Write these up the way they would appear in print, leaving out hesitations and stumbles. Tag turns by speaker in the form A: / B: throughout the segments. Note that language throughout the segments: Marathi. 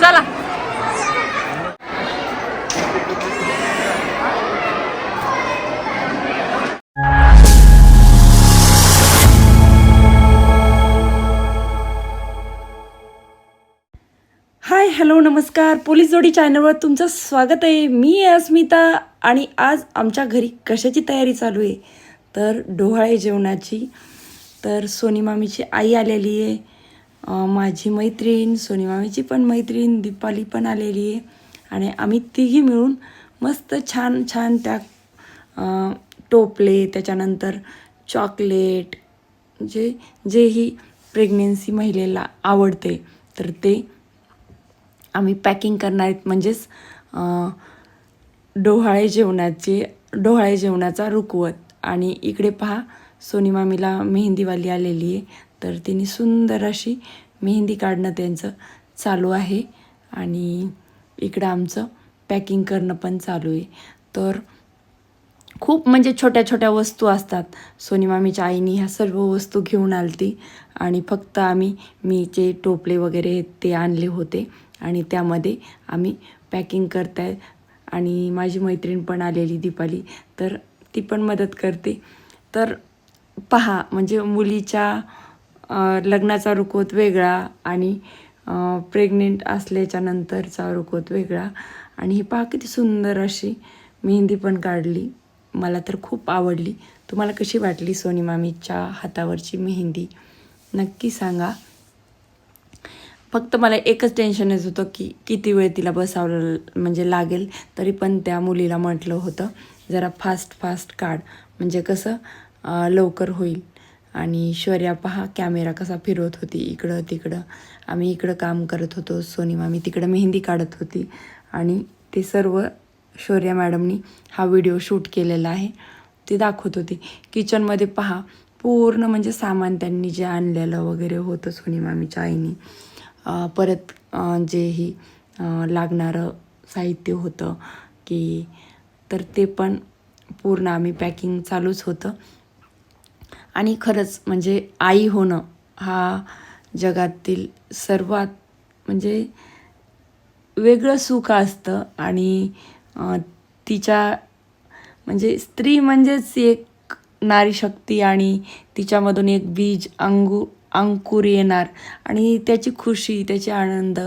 A: चला हाय हॅलो नमस्कार, पोलीस जोडी चॅनलवर तुमचं स्वागत आहे. मी आहे अस्मिता आणि आज आमच्या घरी कशाची तयारी चालू आहे तर डोहाळे जेवणाची. तर सोनी मामीची आई आलेली आहे, माझी मैत्रीण, सोनी मामीची पण मैत्रीण दीपाली पण आलेली आहे आणि आम्ही तिघी मिळून मस्त छान छान त्या टोपले, त्याच्यानंतर चॉकलेट, जेही प्रेग्नेन्सी महिलेला आवडते तर ते आम्ही पॅकिंग करणार आहेत. म्हणजेच डोहाळे जेवणाचा रुखवत. आणि इकडे पहा, सोनी मामीला मेहंदीवाली आलेली आहे तर तिने सुंदर अशी मेहंदी काढणं त्यांचं चालू आहे आणि इकडं आमचं पॅकिंग करणं पण चालू आहे. तर खूप म्हणजे छोट्या छोट्या वस्तू असतात. सोनी मामीच्या आईने ह्या सर्व वस्तू घेऊन आलती आणि फक्त मी जे टोपले वगैरे ते आणले होते आणि त्यामध्ये आम्ही पॅकिंग करताय. आणि माझी मैत्रीण पण आलेली दीपाली, तर ती पण मदत करते. तर पहा, म्हणजे मुलीच्या लग्नाचा रुखवत वेगळा आणि प्रेग्नेंट असल्याच्या नंतरचा रुखवत वेगळा. आणि ही पहा किती सुंदर अशी मेहंदी पण काढली. मला तर खूप आवडली. तुम्हाला कशी वाटली सोनी मामीच्या हातावरची मेहंदी नक्की सांगा. फक्त मला एकच टेन्शन येत होतं की किती वेळ तिला बसावलं म्हणजे लागेल. तरी पण त्या मुलीला म्हटलं होतं जरा फास्ट काढ, म्हणजे कसं लवकर होईल. आणि शौर्या पहा कॅमेरा कसा फिरवत होती इकडं तिकडं. आम्ही इकडं काम करत होतो, सोनी मामी तिकडं मेहंदी काढत होती आणि ते सर्व शौर्या मॅडमनी हा व्हिडिओ शूट केलेला आहे. ती दाखवत होती. किचनमध्ये पहा पूर्ण म्हणजे सामान त्यांनी जे आणलेलं वगैरे होतं सोनी मामीच्या आईनी. परत जेही लागणारं साहित्य होतं की तर ते पण पूर्ण आम्ही पॅकिंग चालूच होतं. आणि खरंच म्हणजे आई होणं हा जगातील सर्वात म्हणजे वेगळं सुख असतं. आणि तिच्या म्हणजे स्त्री म्हणजेच एक नारी शक्ती आणि तिच्यामधून एक बीज अंकुर येणार आणि त्याची खुशी, त्याची आनंद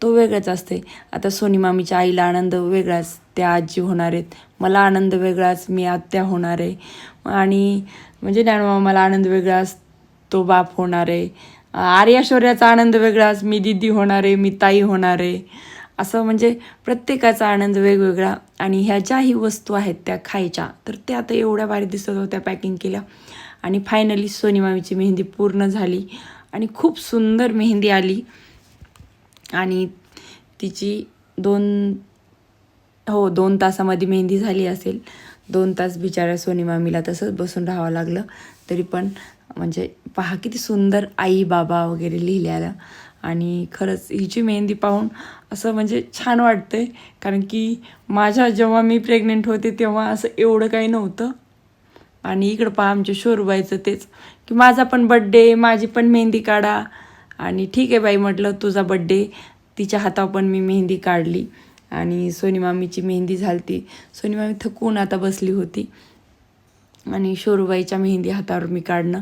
A: तो वेगळाच असते. आता सोनी मामीच्या आईला आनंद वेगळाच, त्या आजी होणार आहेत. मला आनंद वेगळाच, मी आत्या होणार आहे. आणि म्हणजे ज्ञानमामाला आनंद वेगळाच, तो बाप होणार आहे. आर्या शौर्याचा आनंद वेगळाच, मी दिदी होणार आहे, मी ताई होणार आहे. असं म्हणजे प्रत्येकाचा आनंद वेगवेगळा. आणि ह्या ज्याही वस्तू आहेत त्या खायच्या तर त्या आता एवढ्या भारी दिसत होत्या पॅकिंग केल्या. आणि फायनली सोनी मामीची मेहंदी पूर्ण झाली आणि खूप सुंदर मेहंदी आली. आणि तिची 2 तासामध्ये मेहंदी झाली असेल. 2 तास बिचाऱ्या सोनी मामीला तसंच बसून राहावं लागलं. तरी पण म्हणजे पहा किती सुंदर आई बाबा वगैरे लिहिलेलं. आणि खरंच हिची मेहंदी पाहून असं म्हणजे छान वाटतंय. कारण की जेव्हा मी प्रेग्नेंट होते तेव्हा असं एवढं काही नव्हतं. आणि इकडं पहा आमच्या शोरूबाईचं तेच की माझा पण बड्डे, माझी पण मेहंदी काढा. आणि ठीक आहे बाई म्हटलं, तुझा बड्डे. तिच्या हातावर पण मी मेहंदी काढली आणि सोनी मामीची मेहंदी झालती. सोनी मामी थकून आता बसली होती आणि शोरूबाईच्या मेहंदी हातावर मी काढणं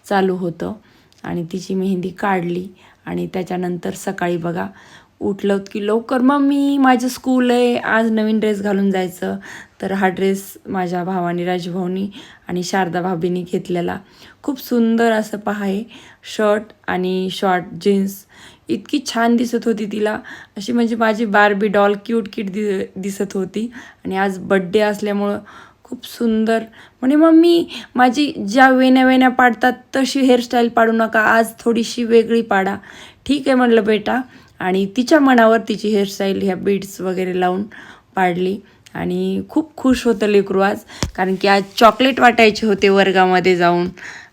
A: चालू होतं आणि तिची मेहंदी काढली. आणि त्याच्यानंतर सकाळी बघा उठलं की लवकर, मम्मी माझं स्कूल आहे, आज नवीन ड्रेस घालून जायचं. तर हा ड्रेस माझ्या भावानी, राजभाऊनी आणि शारदा भाभीनी घेतलेला. खूप सुंदर असं पहा आहे, शर्ट आणि शॉर्ट जीन्स इतकी छान दिसत होती तिला, अशी म्हणजे माझी बार्बी डॉल क्यूट दिसत होती. आणि आज बड्डे असल्यामुळं खूप सुंदर. म्हणे मम्मी माझी ज्या वेण्या वेण्या पाडतात तशी हेअरस्टाईल पाडू नका, आज थोडीशी वेगळी पाडा. ठीक आहे म्हटलं बेटा. आणि तिच्या मनावर तिची हेअरस्टाईल ह्या बीड्स वगैरे लावून पाडली. आणि खूप खुश होतं लेकरू आज, कारण की आज चॉकलेट वाटायचे होते वर्गामध्ये जाऊन.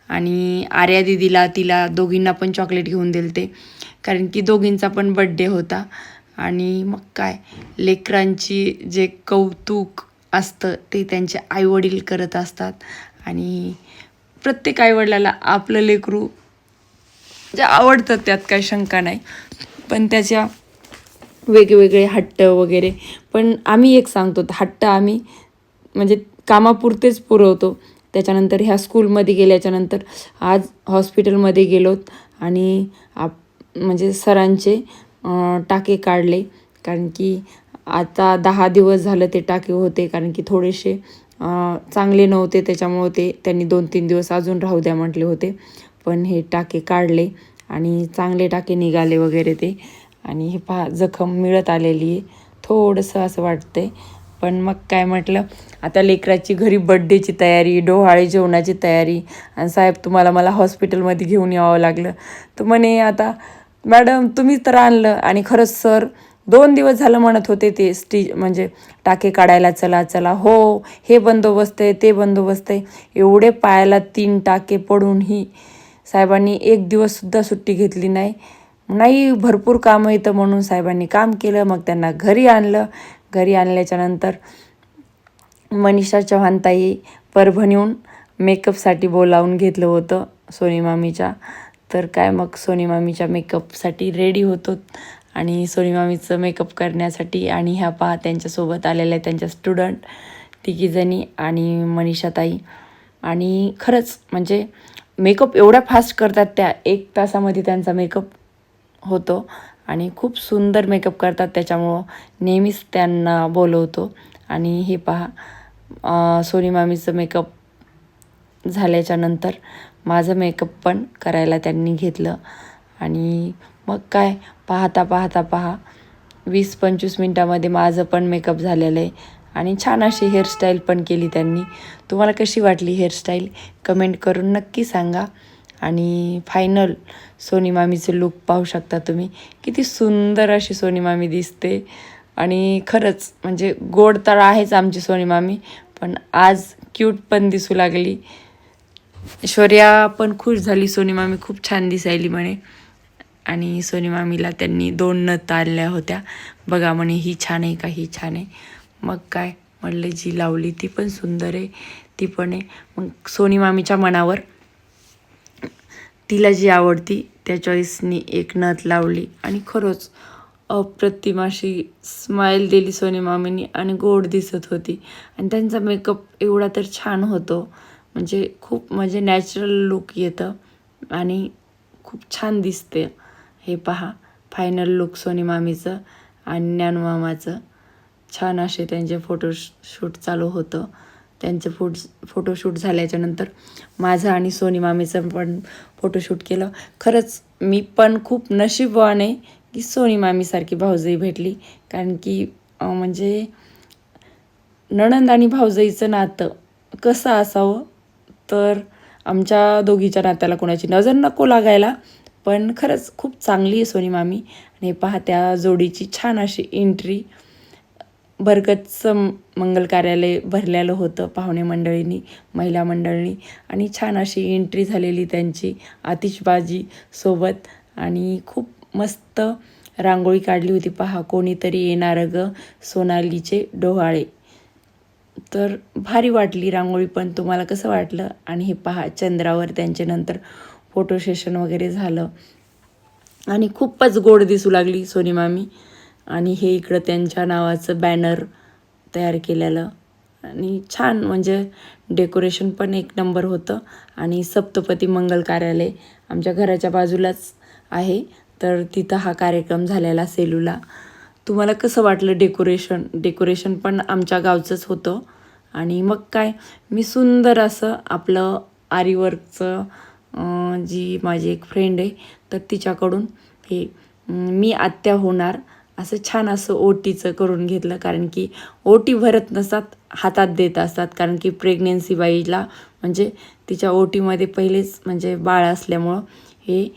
A: आणि आर्या दिदीला तिला दोघींना पण चॉकलेट घेऊन दिलते, कारण की दोघींचा पण बड्डे होता. आणि मग काय, लेकरांची जे कौतुक असतं ते त्यांचे आईवडील करत असतात. आणि प्रत्येक आईवडिलाला आपलं लेकरू जे आवडतं त्यात काही शंका नाही, पण त्याच्या वेगवेगळे हट्ट वगैरे. पण आम्ही एक सांगतो, हट्ट आम्ही म्हणजे कामापुरतेच पुरवतो. त्याच्यानंतर ह्या स्कूलमध्ये गेल्याच्यानंतर आज हॉस्पिटलमध्ये गेलोत आणि म्हणजे सरांचे टाके काढले, कारण की आता 10 दिवस झालं ते टाके होते, कारण की थोडेसे चांगले नव्हते, त्याच्यामुळं त्यांनी 2-3 दिवस अजून राहू द्या म्हटले होते. पण हे टाके काढले आणि चांगले टाके निघाले वगैरे ते. आणि हे पहा जखम मिळत आलेली आहे, थोडंसं असं वाटतंय. पण मग काय म्हटलं, आता लेकराची घरी बड्डेची तयारी, डोहाळे जेवणाची तयारी, आणि साहेब तुम्हाला मला हॉस्पिटलमध्ये घेऊन यावं लागलं. तर म्हणे आता मॅडम तुम्ही तर आणलं. आणि खरंच सर 2 दिवस झालं म्हणत होते ते म्हणजे टाके काढायला चला चला. हो हे बंदोबस्त आहे, ते बंदोबस्त आहे. एवढे पायाला 3 टाके पडूनही साहेबांनी एक दिवससुद्धा सुट्टी घेतली नाही. नाही भरपूर कामं येतं म्हणून साहेबांनी काम केलं. मग त्यांना घरी आणलं. घरी आणल्याच्यानंतर मनीषा चव्हाणताई परभणीहून मेकअपसाठी बोलावून घेतलं होतं सोनी मामीच्या. तर काय मग सोनी मामीच्या मेकअपसाठी रेडी होतो. आणि सोनी मामीचं मेकअप करण्यासाठी आणि ह्या पहा त्यांच्यासोबत आलेल्या त्यांच्या स्टुडंट तिघीजणी आणि मनीषाताई. आणि खरंच म्हणजे मेकअप एवढा फास्ट करतात त्या, 1 तासामध्ये त्यांचा मेकअप होतो. आणि खूप सुंदर मेकअप करतात, त्याच्यामुळं नेहमीच त्यांना बोलवतो. आणि हे पहा सोनी मामीचं मेकअप झाल्याच्यानंतर माझं मेकअप पण करायला त्यांनी घेतलं. आणि मग काय पाहता पाहता 20-25 मिनटामध्ये माझं पण मेकअप झालेलं आहे. आणि छान अशी हेअरस्टाईल पण केली त्यांनी. तुम्हाला कशी वाटली हेअरस्टाईल कमेंट करून नक्की सांगा. आणि फायनल सोनी मामीचं लूक पाहू शकता तुम्ही, किती सुंदर अशी सोनी मामी दिसते. आणि खरंच म्हणजे गोड तर आहेच आमची सोनी मामी, पण आज क्यूट पण दिसू लागली. ऐश्वर्या पण खुश झाली, सोनी मामी खूप छान दिसायली म्हणे. आणि सोनी मामीला त्यांनी 2 नथ आणल्या होत्या. बघा म्हणे ही छान आहे का, ही छान आहे. मग काय म्हणले जी लावली ती पण सुंदर आहे, ती पण आहे. मग सोनी मामीच्या मनावर तिला जी आवडती त्या चॉईसनी एक नथ लावली. आणि खरंच अप्रतिम अशी स्माईल दिली सोनी मामीनी आणि गोड दिसत होती. आणि त्यांचा मेकअप एवढा तर छान होतो, म्हणजे खूप म्हणजे नॅचरल लुक येतं आणि खूप छान दिसते. हे पहा फायनल लुक सोनी मामीचं आणि ज्ञानूमामाचं. छान असे त्यांचे फोटोशूट चालू होतं. त्यांचं फोटोशूट झाल्याच्यानंतर माझं आणि सोनी मामीचं पण फोटोशूट केलं. खरंच मी पण खूप नशीबवान आहे की सोनी मामीसारखी भाऊजाई भेटली, कारण की म्हणजे नणंद आणि भाऊजाईचं नातं कसं असावं, तर आमच्या दोघीच्या नात्याला कोणाची नजर नको लागायला. पण खरंच खूप चांगली आहे सोनी मामी. आणि पहा त्या जोडीची छान अशी एंट्री. बरगतचं मंगल कार्यालय भरलेलं होतं पाहुणे मंडळींनी, महिला मंडळींनी. आणि छान अशी एंट्री झालेली त्यांची आतिषबाजी सोबत. आणि खूप मस्त रांगोळी काढली होती. पहा कोणीतरी येणार ग सोनालीचे डोहाळे. तर भारी वाटली रांगोळी पण. तुम्हाला कसं वाटलं? आणि हे पहा चंद्रावर त्यांचे नंतर फोटो सेशन वगैरे झालं आणि खूपच गोड दिसू लागली सोनी मामी. आणि हे इकडं त्यांच्या नावाचं बॅनर तयार केलेलं आणि छान म्हणजे डेकोरेशन पण एक नंबर होतं. आणि सप्तपदी मंगल कार्यालय आमच्या घराच्या बाजूलाच आहे, तर तिथं हा कार्यक्रम झालेला सेलूला. तुम्हाला कसं वाटलं डेकोरेशन पण आमच्या गावचंच होतं. आणि मग काय मी सुंदर असं आपलं आरीवर्कचं जी माझी एक फ्रेंड आहे तर तिच्याकडून हे मी आत्या होणार असं छान असं ओटीचं करून घेतलं, कारण की ओटी भरत नसतात, हातात देत असतात. कारण की प्रेग्नेन्सी बाईला म्हणजे तिच्या ओटीमध्ये पहिलेच म्हणजे बाळ असल्यामुळं हे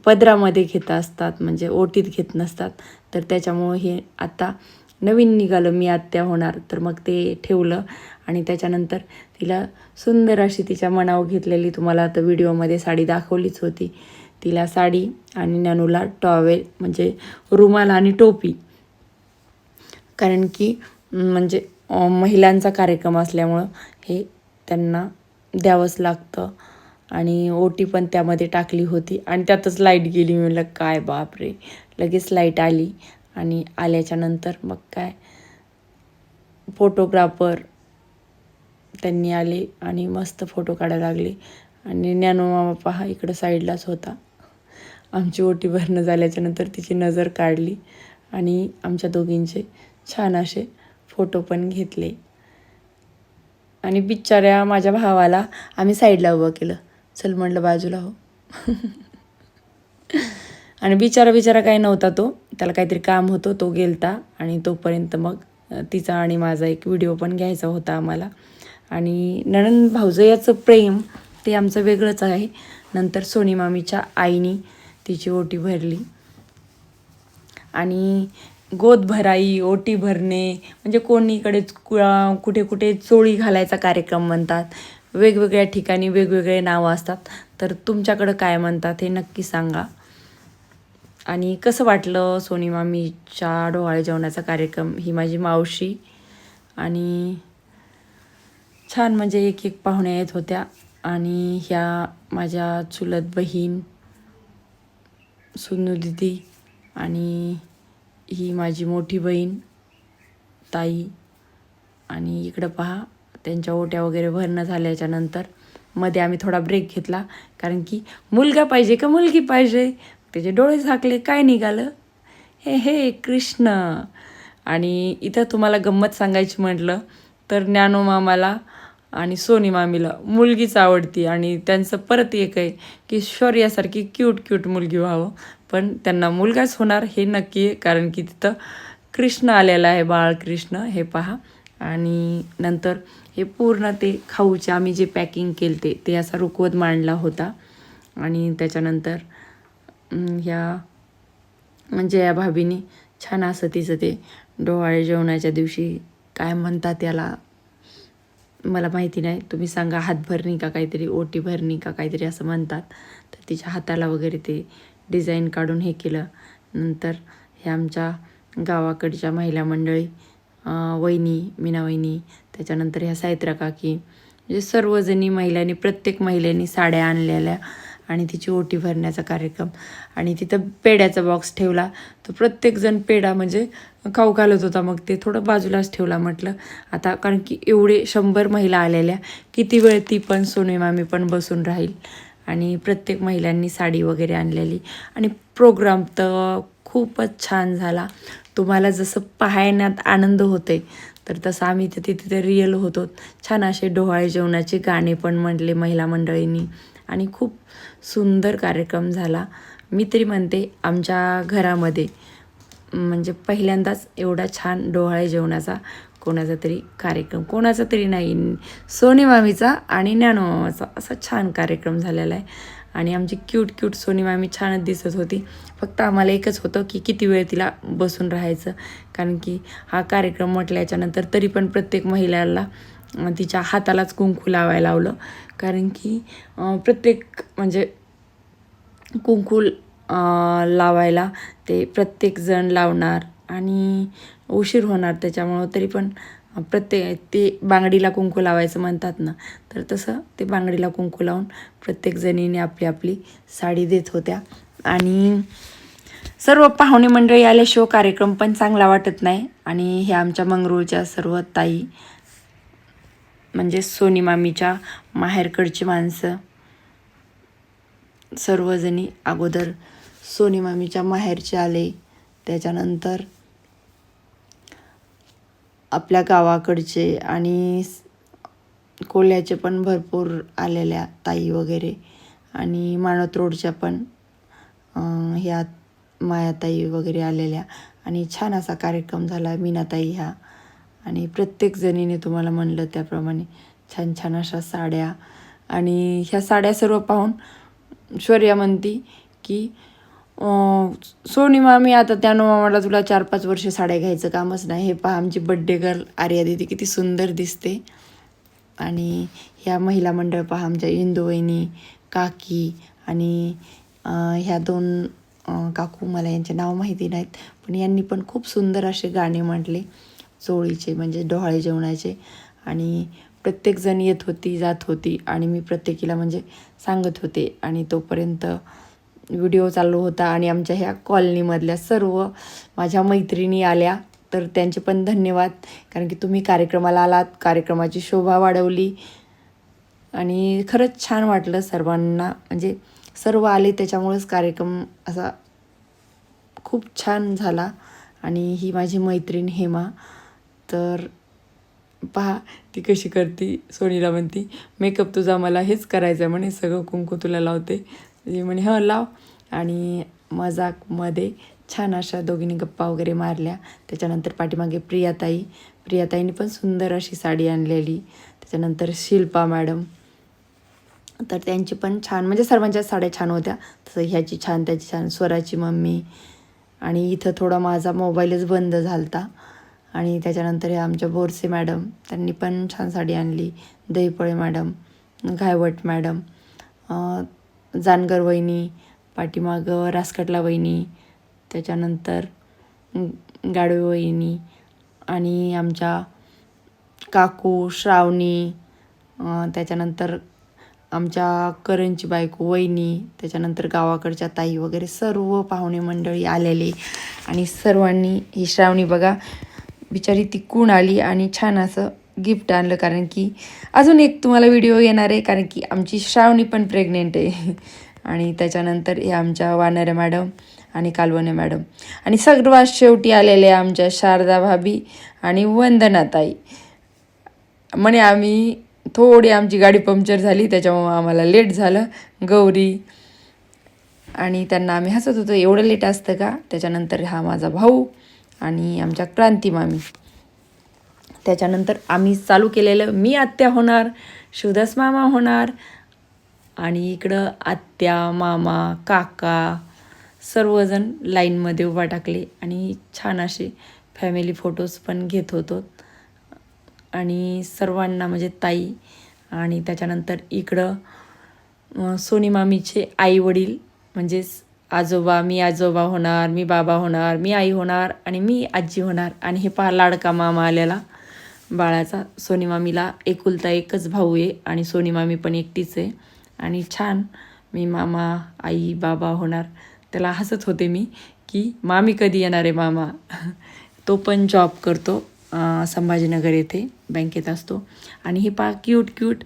A: पदरामध्ये घेत असतात, म्हणजे ओटीत घेत नसतात. तर त्याच्यामुळं हे आता नवीन निघालं, मी आत्या होणार, तर मग ते ठेवलं. आणि त्याच्यानंतर तिला सुंदर अशी तिच्या मनावर घेतलेली, तुम्हाला आता व्हिडिओमध्ये साडी दाखवलीच होती, तिला साडी आणि नॅनूला टॉवेल म्हणजे रुमाल आणि टोपी. कारण की म्हणजे महिलांचा कार्यक्रम असल्यामुळं हे त्यांना द्यावंच लागतं. आणि ओटी पण त्यामध्ये टाकली होती आणि त्यातच लाईट गेली. मी म्हटलं काय बापरे, लगेच लाईट आली. आणि आल्याच्या नंतर मग काय फोटोग्राफर त्यांनी आले आणि मस्त फोटो काढायला लागले. आणि ज्ञानू मामा पहा इकडं साईडलाच होता. आमची ओटी भरणं झाल्याच्या नंतर तिची नजर काढली आणि आमच्या दोघींचे छान असे फोटो पण घेतले. आणि बिचाऱ्या माझ्या भावाला आम्ही साईडला उभं केलं, चल म्हटलं बाजूला हो. आणि बिचारा काही नव्हता, तो त्याला काहीतरी काम होतं, तो गेलता. आणि तोपर्यंत मग तिचा आणि माझा एक व्हिडिओ पण घ्यायचा होता आम्हाला. आणि नणंद भाऊजयाचं प्रेम ते आमचं वेगळंच आहे. नंतर सोनी मामीच्या आईनी तिची ओटी भरली. आणि गोद भराई, ओटी भरणे म्हणजे कोणीकडे कुठे कुठे चोळी घालायचा कार्यक्रम म्हणतात. वेगवेगळ्या ठिकाणी वेगवेगळे नावं असतात. तर तुमच्याकडं काय म्हणतात हे नक्की सांगा. आणि कसं वाटलं सोनी मामीच्या डोहाळे जेवणाचा कार्यक्रम. ही माझी मावशी आणि छान म्हणजे एक एक पाहुण्या येत होत्या. आणि ह्या माझ्या चुलत बहीण सुनू दिदी आणि ही माझी मोठी बहीण ताई. आणि इकडं पहा त्यांच्या ओट्या वगैरे भरणं झाल्याच्या नंतर मध्ये आम्ही थोडा ब्रेक घेतला, कारण की मुलगा पाहिजे का मुलगी पाहिजे, त्याचे डोळे झाकले काय निघालं, हे हे कृष्ण. आणि इथं तुम्हाला गंमत सांगायची म्हटलं तर ज्ञानू मामाला आणि सोनी मामीला मुलगीच आवडती. आणि त्यांचं परत एक आहे की शौर्यासारखी क्यूट मुलगी व्हावं, पण त्यांना मुलगाच होणार हे नक्की आहे, कारण की तिथं कृष्ण आलेला आहे, बाळकृष्ण हे पहा. आणि नंतर हे पूर्ण ते खाऊचे आम्ही जे पॅकिंग केले ते असा रुखवत मांडला होता. आणि त्याच्यानंतर ह्या म्हणजे या भाभीने छान असं तिचं ते डोहाळे जेवणाच्या दिवशी काय म्हणतात त्याला मला माहिती नाही, तुम्ही सांगा, हातभरणी का काहीतरी, ओटी भरणी का काहीतरी असं म्हणतात. तर तिच्या हाताला वगैरे ते डिझाईन काढून हे केलं. नंतर हे आमच्या गावाकडच्या महिला मंडळी, वहिनी, मीना वहिनी, त्याच्यानंतर ह्या सायत्रा काकी, म्हणजे सर्वजणी महिलांनी, प्रत्येक महिलांनी साड्या आणलेल्या आणि तिची ओटी भरण्याचा कार्यक्रम. आणि तिथं पेड्याचा बॉक्स ठेवला, तर प्रत्येकजण पेढा म्हणजे खाऊ घालत होता. मग ते थोडं बाजूलाच ठेवला म्हटलं आता, कारण की एवढे 100 महिला आलेल्या, किती वेळ ती पण सोनी मामी पण बसून राहील. आणि प्रत्येक महिलांनी साडी वगैरे आणलेली. आणि प्रोग्राम तर खूपच छान झाला. तुम्हाला जसं पाहण्यात आनंद होते तर तसं आम्ही तिथे रिअल होतो. छान असे डोहाळे जेवणाचे गाणे पण म्हटले महिला मंडळींनी आणि खूप सुंदर कार्यक्रम झाला. मी तरी म्हणते आमच्या घरामध्ये म्हणजे पहिल्यांदाच एवढा छान डोहाळे जेवणाचा कोणाचा तरी कार्यक्रम, कोणाचा तरी नाही, सोनी मामीचा आणि ज्ञानू मामाचा असा छान कार्यक्रम झालेला आहे. आणि आमची क्यूट सोनी मामी छानच दिसत होती. फक्त आम्हाला एकच होतं की किती वेळ तिला बसून राहायचं, कारण की हा कार्यक्रम म्हटल्याच्यानंतर तरी पण प्रत्येक महिलाला तिच्या हातालाच कुंकू लावायला लावलं. कारण की प्रत्येक म्हणजे कुंकू लावायला ते प्रत्येकजण लावणार आणि उशीर होणार, त्याच्यामुळं तरी पण प्रत्येक ते बांगडीला कुंकू लावायचं म्हणतात ना, तर तसं ते बांगडीला कुंकू लावून प्रत्येक जणीने आपली आपली साडी देत होत्या. आणि सर्व पाहुणे मंडळी आल्याशिवाय कार्यक्रम पण चांगला वाटत नाही. आणि हे आमच्या मंगरूळच्या सर्व ताई म्हणजे सोनी मामीच्या माहेरकडची माणसं सर्वजणी अगोदर सोनी मामीच्या माहेरचे आले, त्याच्यानंतर आपल्या गावाकडचे आणि कोल्ह्याचे पण भरपूर आलेल्या ताई वगैरे. आणि माणोत रोडच्या पण ह्या मायाताई वगैरे आलेल्या आणि छान असा कार्यक्रम झाला. मीनाताई ह्या आणि प्रत्येक जणीने तुम्हाला म्हणलं त्याप्रमाणे छान छान अशा साड्या. आणि ह्या साड्या सर्व पाहून शौर्या म्हणती की सोनी मामी आता त्यानं मामाला तुला 4-5 वर्ष साड्या घ्यायचं कामच नाही. हे पहा आमची बड्डे गर्ल आर्या दिदी किती सुंदर दिसते. आणि ह्या महिला मंडळ पहा आमच्या इंदू वहिनी, काकी आणि ह्या 2 काकू, मला यांचे नाव माहिती नाहीत, पण यांनी पण खूप सुंदर असे गाणे म्हटले चोळीचे म्हणजे डोहाळे जेवणाचे. आणि प्रत्येकजण येत होती जात होती आणि मी प्रत्येकीला म्हणजे सांगत होते. आणि तोपर्यंत व्हिडिओ चालू होता आणि आमच्या ह्या कॉलनीमधल्या सर्व माझ्या मैत्रिणी आल्या. तर त्यांचे पण धन्यवाद, कारण की तुम्ही कार्यक्रमाला आलात, कार्यक्रमाची शोभा वाढवली आणि खरंच छान वाटलं सर्वांना. म्हणजे सर्व आले त्याच्यामुळेच कार्यक्रम असा खूप छान झाला. आणि ही माझी मैत्रीण हेमा. तर पहा ती कशी करती. सोनीला म्हणती मेकअप तुझा मला हेच करायचं आहे म्हणे, सगळं कुंकू तुला लावते. ती म्हणे हं लाव. आणि मजाकमध्ये छान अशा दोघींनी गप्पा वगैरे मारल्या. त्याच्यानंतर पाठीमागे प्रियाताईंनी पण सुंदर अशी साडी आणलेली. त्याच्यानंतर शिल्पा मॅडम, तर त्यांची पण छान म्हणजे सर्वांच्या साड्या छान होत्या. तसं ह्याची छान त्याची छान, स्वराची मम्मी. आणि इथं थोडा माझा मोबाईलच बंद झाला होता. आणि त्याच्यानंतर हे आमच्या बोरसे मॅडम, त्यांनी पण छान साडी आणली. दहीपळे मॅडम, घायवट मॅडम, जानगर वहिनी, पाठीमागं रासकटला वहिनी, त्याच्यानंतर गाडवे वहिनी आणि आमच्या काकू श्रावणी, त्याच्यानंतर आमच्या करणची बायको वहिनी, त्याच्यानंतर गावाकडच्या ताई वगैरे सर्व पाहुणे मंडळी आलेले. आणि सर्वांनी, ही श्रावणी बघा बिचारी ती कूण आली आणि छान असं गिफ्ट आणलं, कारण की अजून एक तुम्हाला व्हिडिओ येणार आहे, कारण की आमची श्रावणी पण प्रेग्नेंट आहे. आणि त्याच्यानंतर हे आमच्या वानरे मॅडम आणि कालवणे मॅडम. आणि सर्वात शेवटी आलेले आमच्या शारदा भाभी आणि वंदनाताई. म्हणे आम्ही थोडी आमची गाडी पंक्चर झाली त्याच्यामुळं आम्हाला लेट झालं. गौरी आणि त्यांना आम्ही हसत होतो, एवढं लेट असतं का. त्याच्यानंतर हा माझा भाऊ आणि आमच्या क्रांती मामी. त्याच्यानंतर आम्ही चालू केलेलं मी आत्या होणार, शिवदास मामा होणार. आणि इकडं आत्या मामा काका सर्वजण लाईनमध्ये उभा टाकले आणि छान असे फॅमिली फोटोज पण घेत होतो. आणि सर्वांना म्हणजे ताई. आणि त्याच्यानंतर इकडं सोनी मामीचे आई वडील म्हणजेच आजोबा, मी आजोबा होणार, मी बाबा होणार, मी आई होणार आणि मी आजी होणार. आणि हे पहा लाडका मामा आलेला बाळाचा. सोनी मामीला एकुलता एकच भाऊ आहे आणि सोनी मामी पण एकटीच आहे. आणि छान मी मामा आई बाबा होणार. त्याला हसत होते मी की मामी कधी येणार आहे मामा. तो पण जॉब करतो संभाजीनगर येथे बँकेत असतो. आणि हे पहा क्यूट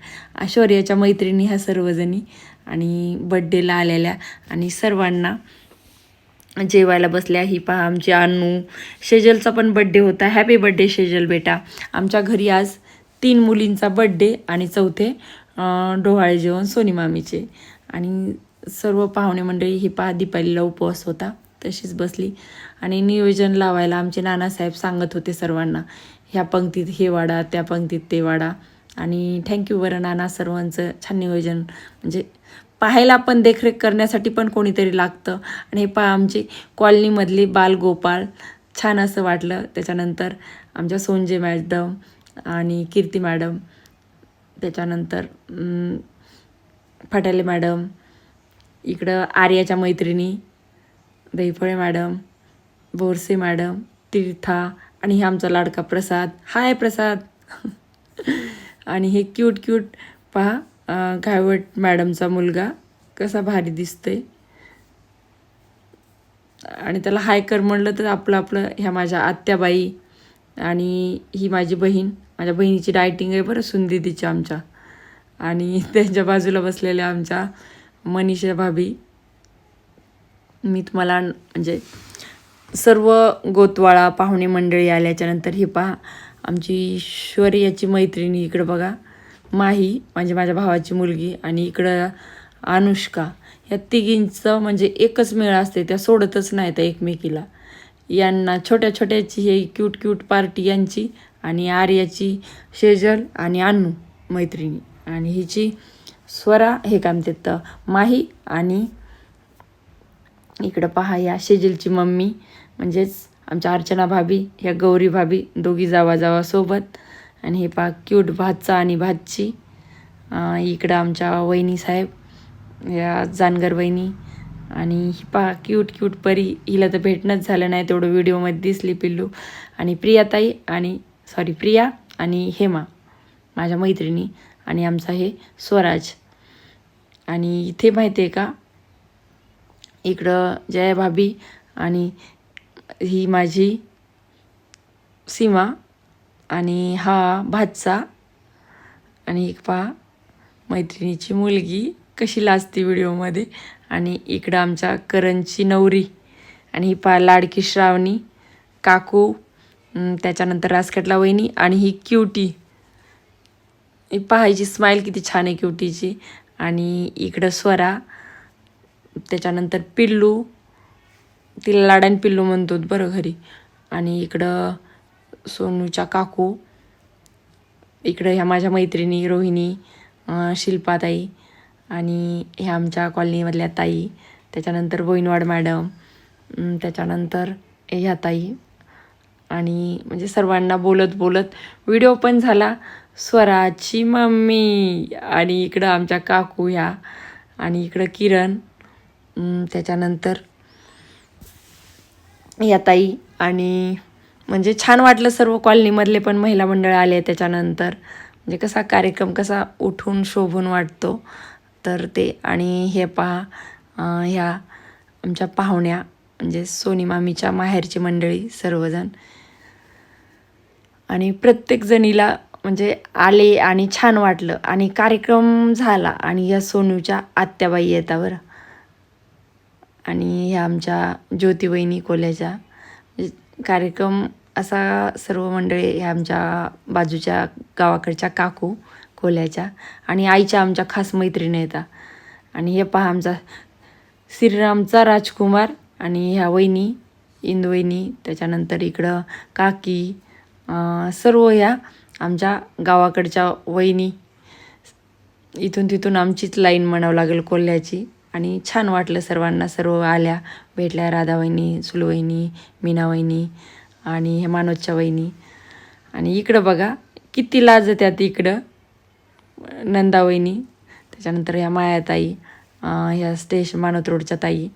A: शौर्याच्या मैत्रिणी ह्या सर्वजणी आणि बड्डेला आलेल्या आणि सर्वांना जेवायला बसल्या. ही पहा आमची अनू, शेजलचा पण बड्डे होता. हॅपी बड्डे शेजल बेटा. आमच्या घरी आज 3 मुलींचा बड्डे आणि 4थे डोहाळे जेवण सोनी मामीचे. आणि सर्व पाहुणे मंडळी. ही पहा दीपालीला उपवास होता तशीच बसली. आणि नियोजन लावायला आमचे नानासाहेब सांगत होते सर्वांना, ह्या पंक्तीत हे वाडा, त्या पंक्तीत ते वाडा. आणि थँक्यू बरं नाना, सर्वांचं छान नियोजन. म्हणजे पाहायला पण देखरेख करण्यासाठी पण कोणीतरी लागतं. आणि हे पहा आमची कॉलनीमधली बालगोपाळ, छान असं वाटलं. त्याच्यानंतर आमच्या सोंजे मॅडम आणि कीर्ती मॅडम, त्याच्यानंतर फटाले मॅडम, इकडं आर्याच्या मैत्रिणी दहीफळे मॅडम, बोरसे मॅडम, तीर्था आणि हे आमचा लाडका प्रसाद. हाय प्रसाद. आणि हे क्यूट पहा घायवट मॅडमचा मुलगा कसा भारी दिसतोय. आणि त्याला हाय कर म्हणलं तर आपलं ह्या माझ्या आत्याबाई. आणि ही माझी बहीण, माझ्या बहिणीची डायटिंग आहे बरं सुंदीदीची आमच्या. आणि त्यांच्या बाजूला बसलेल्या आमच्या मनीषा भाभी. मी तुम्हाला म्हणजे सर्व गोतवाळा पाहुणे मंडळी आल्याच्यानंतर हे पहा आमची शौर्याची मैत्रिणी. इकडं बघा माही म्हणजे माझ्या भावाची मुलगी. आणि इकडं अनुष्का या तिघींचं म्हणजे एकच मेळ असते, त्या सोडतच नाही त्या एकमेकीला. यांना छोट्या छोट्याची हे क्यूट क्यूट पार्टी यांची, आणि आर्याची शेजल आणि अन्नू मैत्रिणी, आणि हिची स्वरा हे काम देतं माही, आणि इकडं पहा या शेजलची मम्मी म्हणजेच आमच्या अर्चना भाभी, ह्या गौरी भाभी दोघी जावा सोबत, आणि हे पहा क्यूट भातचा आणि भातची. इकडं आमच्या वहिनी साहेब या जानगर वहिनी, आणि ही पहा क्यूट क्यूट परी, हिला तर भेटणंच झालं नाही, तेवढं व्हिडिओमध्ये दिसली पिल्लू. आणि प्रियाताई आणि प्रिया आणि हेमा माझ्या मैत्रिणी, आणि आमचा हे स्वराज. आणि इथे माहिती आहे का, इकडं जया भाभी आणि ही माझी सीमा, आणि हा भातचा, आणि एक पहा मैत्रिणीची मुलगी कशी लाजती व्हिडिओमध्ये. आणि इकडं आमच्या करणची नवरी, आणि ही पहा लाडकी श्रावणी काकू, त्याच्यानंतर रासकटला वहिनी, आणि ही क्यूटी. ही पाहायची स्माईल किती छान आहे क्यूटीची. आणि इकडं स्वरा, त्याच्यानंतर पिल्लू, तिला लाडान पिल्लू म्हणतो बरं घरी. आणि इकडं सोनूच्या काकू, इकडं ह्या माझ्या मैत्रिणी रोहिणी, शिल्पाताई, आणि ह्या आमच्या कॉलनीमधल्या ताई, त्याच्यानंतर बोईनवाड मॅडम, त्याच्यानंतर ह्या ताई. आणि म्हणजे सर्वांना बोलत बोलत व्हिडिओ पण झाला. स्वराची मम्मी, आणि इकडं आमच्या काकू ह्या, आणि इकडं किरण, त्याच्यानंतर या ताई. आणि म्हणजे छान वाटलं, सर्व कॉलनीमधले पण महिला मंडळ आले. त्याच्यानंतर म्हणजे कसा कार्यक्रम कसा उठून शोभून वाटतो तर ते. आणि हे पहा ह्या आमच्या पाहुण्या म्हणजे सोनी मामीच्या माहेरची मंडळी सर्वजण, आणि प्रत्येक जणीला म्हणजे आले आणि छान वाटलं. आणि कार्यक्रम झाला, आणि या सोनूच्या आत्याबाई येतात बरं, आणि ह्या आमच्या ज्योतिवहिनी कोल्याच्या. कार्यक्रम असा सर्व मंडळी ह्या आमच्या बाजूच्या गावाकडच्या काकू कोल्याच्या, आणि आईच्या आमच्या खास मैत्रिणी येतात. आणि हे पहा आमचा श्रीरामचा राजकुमार, आणि ह्या वहिनी इंदुवहिनी, त्याच्यानंतर इकडं काकी, सर्व ह्या आमच्या गावाकडच्या वहिनी. इथून तिथून आमचीच लाईन म्हणावं लागेल कोल्ह्याची. आणि छान वाटलं सर्वांना, सर्व आल्या भेटल्या, राधावहिनी, सुलवहिनी, मीनावहिनी, आणि हे मानोजच्या वहिनी. आणि इकडं बघा किती लाजत्यात इकडं नंदावहिनी, त्याच्यानंतर ह्या मायाताई, ह्या स्टेशन मानोत रोडच्या ताई,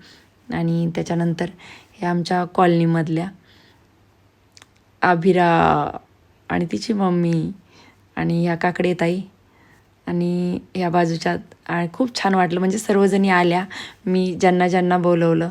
A: आणि त्याच्यानंतर ह्या आमच्या कॉलनीमधल्या आभिरा आणि तिची मम्मी, आणि ह्या काकडे ताई, आणि ह्या बाजूच्या. खूप छान वाटलं, म्हणजे सर्वजणी आल्या, मी ज्यांना ज्यांना बोलवलं.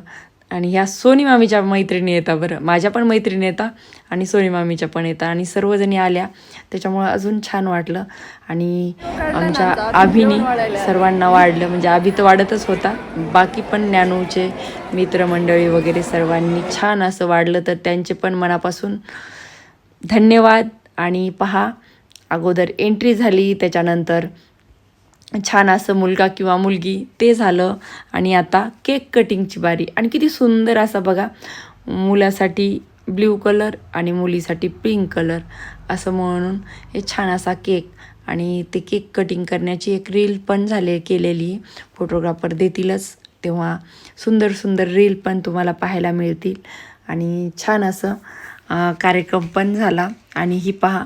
A: आणि ह्या सोनी मामीच्या मैत्रिणी येतात बरं, माझ्या पण मैत्रिणी येतात आणि सोनी मामीच्या पण येतात, आणि सर्वजणी आल्या, त्याच्यामुळं अजून छान वाटलं. आणि आमच्या आभीनी सर्वांना वाढलं, म्हणजे आभी तर वाढतच होता, बाकी पण ज्ञानूचे मित्रमंडळी वगैरे सर्वांनी छान असं वाढलं, तर त्यांचे पण मनापासून धन्यवाद. आणि पहा अगोदर एंट्री झाली, त्याच्यानंतर छान असं मुलगा किंवा मुलगी ते झालं, आणि आता केक कटिंगची बारी. आणि किती सुंदर असं बघा, मुलासाठी ब्ल्यू कलर आणि मुलीसाठी पिंक कलर असं म्हणून हे छान असा केक. आणि ते केक कटिंग करण्याची एक रील पण केलेली, फोटोग्राफर देतीलच तेव्हा सुंदर सुंदर रील पण तुम्हाला पाहायला मिळतील. आणि छान असं कार्यक्रम पण झाला. आणि ही पहा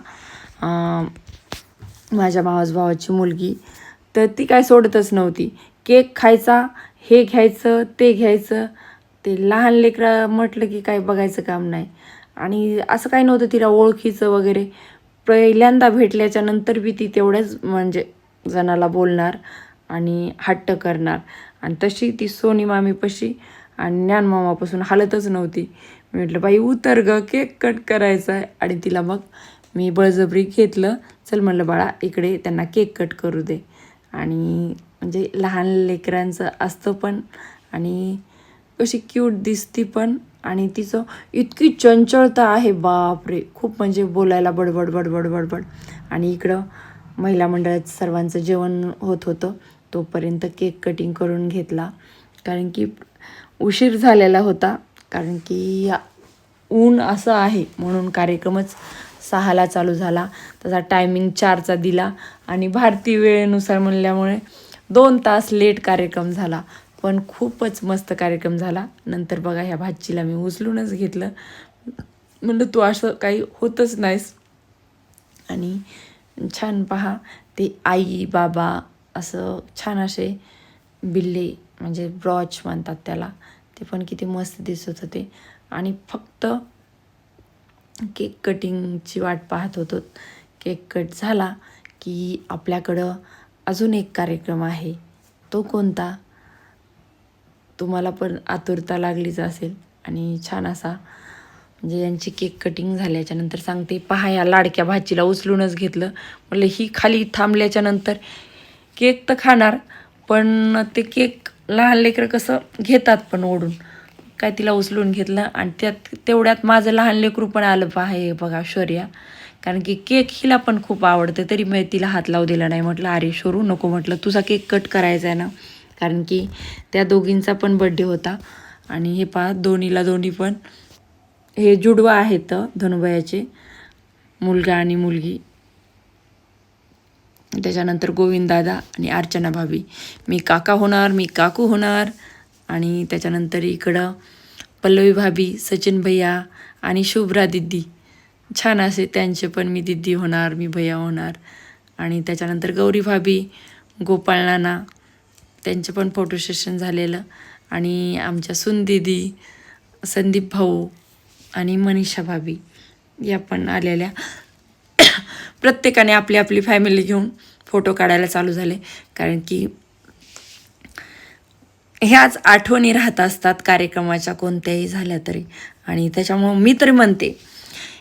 A: माझ्या मावस भावाची मुलगी, तर ती काय सोडतच नव्हती, केक खायचा, हे घ्यायचं ते घ्यायचं. ते लहान लेकरं म्हटलं की काय बघायचं काम नाही. आणि असं काही नव्हतं तिला ओळखीचं वगैरे, पहिल्यांदा भेटल्याच्या नंतर बी ती तेवढ्याच म्हणजे जणाला बोलणार आणि हट्ट करणार. आणि तशी ती सोनी मामीपाशी आणि ज्ञानमामापासून हालतच नव्हती. मी म्हटलं बाई उतर ग, केक कट करायचा आहे. आणि तिला मग मी बळजबरी घेतलं, चल म्हणलं बाळा इकडे त्यांना केक कट करू दे. आणि म्हणजे लहान लेकरांचं असतं पण, आणि कशी क्यूट दिसती पण, आणि तिचं इतकी चंचलता आहे बापरे, खूप म्हणजे बोलायला बडबड बडबड बडबड. आणि इकडं महिला मंडळात सर्वांचं जेवण होत होतं, तोपर्यंत केक कटिंग करून घेतला, कारण की उशीर झालेला होता. कारण की ऊन असं आहे म्हणून कार्यक्रमच 6ला चालू झाला. त्याचा टायमिंग 4चा दिला आणि भारतीय वेळेनुसार म्हणल्यामुळे 2 तास लेट कार्यक्रम झाला. पण खूपच मस्त कार्यक्रम झाला. नंतर बघा ह्या भाचीला मी उचलूनच घेतलं, म्हणलं तू असं काही होतच नाहीस. आणि छान पहा ते आई बाबा असं छान असे बिल्ले म्हणजे ब्रॉच म्हणतात त्याला, ते पण किती मस्त दिसत होते. आणि फक्त केक कटिंगची वाट पाहत होतो. केक कट झाला की आपल्याकडं अजून एक कार्यक्रम आहे. तो कोणता? तुम्हाला पण आतुरता लागलीच असेल. आणि छान असा म्हणजे यांची केक कटिंग झाल्याच्या नंतर सांगते, पहा या लाडक्या भाचीला उचलूनच घेतलं. म्हणलं ही खाली थांबल्याच्या नंतर केक तर खाणार, पण ते केक लहान लेकरं कसं घेतात पण ओढून, काय तिला उचलून घेतलं. आणि तेवढ्यात माझं लहान लेकरू पण आलं हे बघा शौर्या, कारण की केक हिला पण खूप आवडतं. तरी मी तिला हात लावू दिला नाही. म्हटलं अरे शोरू नको, म्हटलं तुझा केक कट करायचा आहे ना, कारण की त्या दोघींचा पण बड्डे होता. आणि हे पहा दोन्ही पण हे जुडवा आहेत धनुबायाचे, मुलगा आणि मुलगी. त्याच्यानंतर गोविंददादा आणि अर्चना भाभी, मी काका होणार, मी काकू होणार. आणि त्याच्यानंतर इकडं पल्लवी भाभी, सचिन भैया आणि शुभ्रा दिदी, छान असे त्यांचे पण मी दिदी होणार, मी भैया होणार. आणि त्याच्यानंतर गौरी भाभी, गोपाळ नाना, त्यांचं पण फोटो सेशन झालेलं. आणि आमच्या सुन दिदी, संदीप भाऊ आणि मनीषा भाभी या पण आलेल्या. प्रत्येकाने आपली आपली फॅमिली घेऊन फोटो काढायला चालू झाले, कारण की ह्याच आठवणी राहत असतात कार्यक्रमाच्या कोणत्याही झाल्या तरी. आणि त्याच्यामुळं मी तरी म्हणते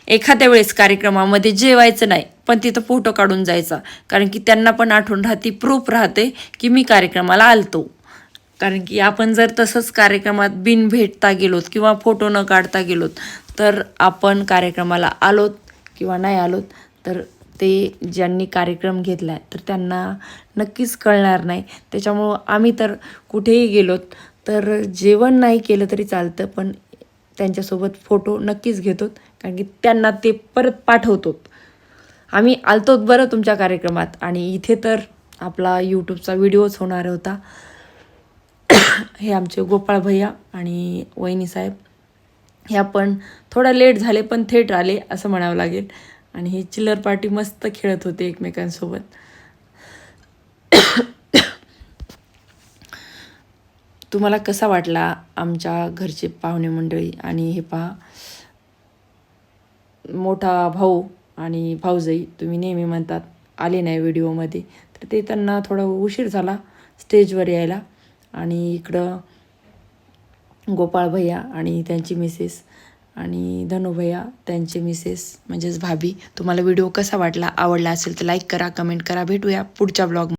A: एखाद्या वेळेस कार्यक्रमामध्ये जेवायचं नाही, पण तिथं फोटो काढून जायचा, कारण की त्यांना पण आठवण राहते, प्रूफ राहते की मी कार्यक्रमाला आलतो. कारण की आपण जर तसंच कार्यक्रमात बिन भेटता गेलोत किंवा फोटो न काढता गेलोत, तर आपण कार्यक्रमाला आलोत किंवा नाही आलोत तर ते ज्यांनी कार्यक्रम घेतला आहे तर त्यांना नक्कीच कळणार नाही. त्याच्यामुळं आम्ही तर कुठेही गेलोत तर जेवण नाही केलं तरी चालतं, पण त्यांच्यासोबत फोटो नक्कीच घेतो, कारण की त्यांना ते परत पाठवतो, आम्ही आलतोत बरं तुमच्या कार्यक्रमात. आणि इथे तर आपला यूट्यूबचा व्हिडिओच होणार होता. हे आमचे गोपाळ भैया आणि वहिनी साहेब ह्या पण थोडा लेट झाले, पण थेट आले असं म्हणावं लागेल. आणि ही चिल्लर पार्टी मस्त खेळत होते एकमेकांसोबत. तुम्हाला कसा वाटला आमच्या घरचे पाहुणे मंडळी? आणि हे पहा मोठा भाऊ आणि भाऊजाई, तुम्ही नेहमी म्हणतात आले नाही व्हिडिओमध्ये, तर ते त्यांना थोडा उशीर झाला स्टेजवर यायला. आणि इकडं गोपाळ भैया आणि त्यांची मिसेस आणि धनुभैया त्यांचे मिसेस म्हणजेच भाभी. तुम्हाला व्हिडिओ कसा वाटला? आवडला असेल तर लाईक करा, कमेंट करा. भेटूया पुढच्या ब्लॉग.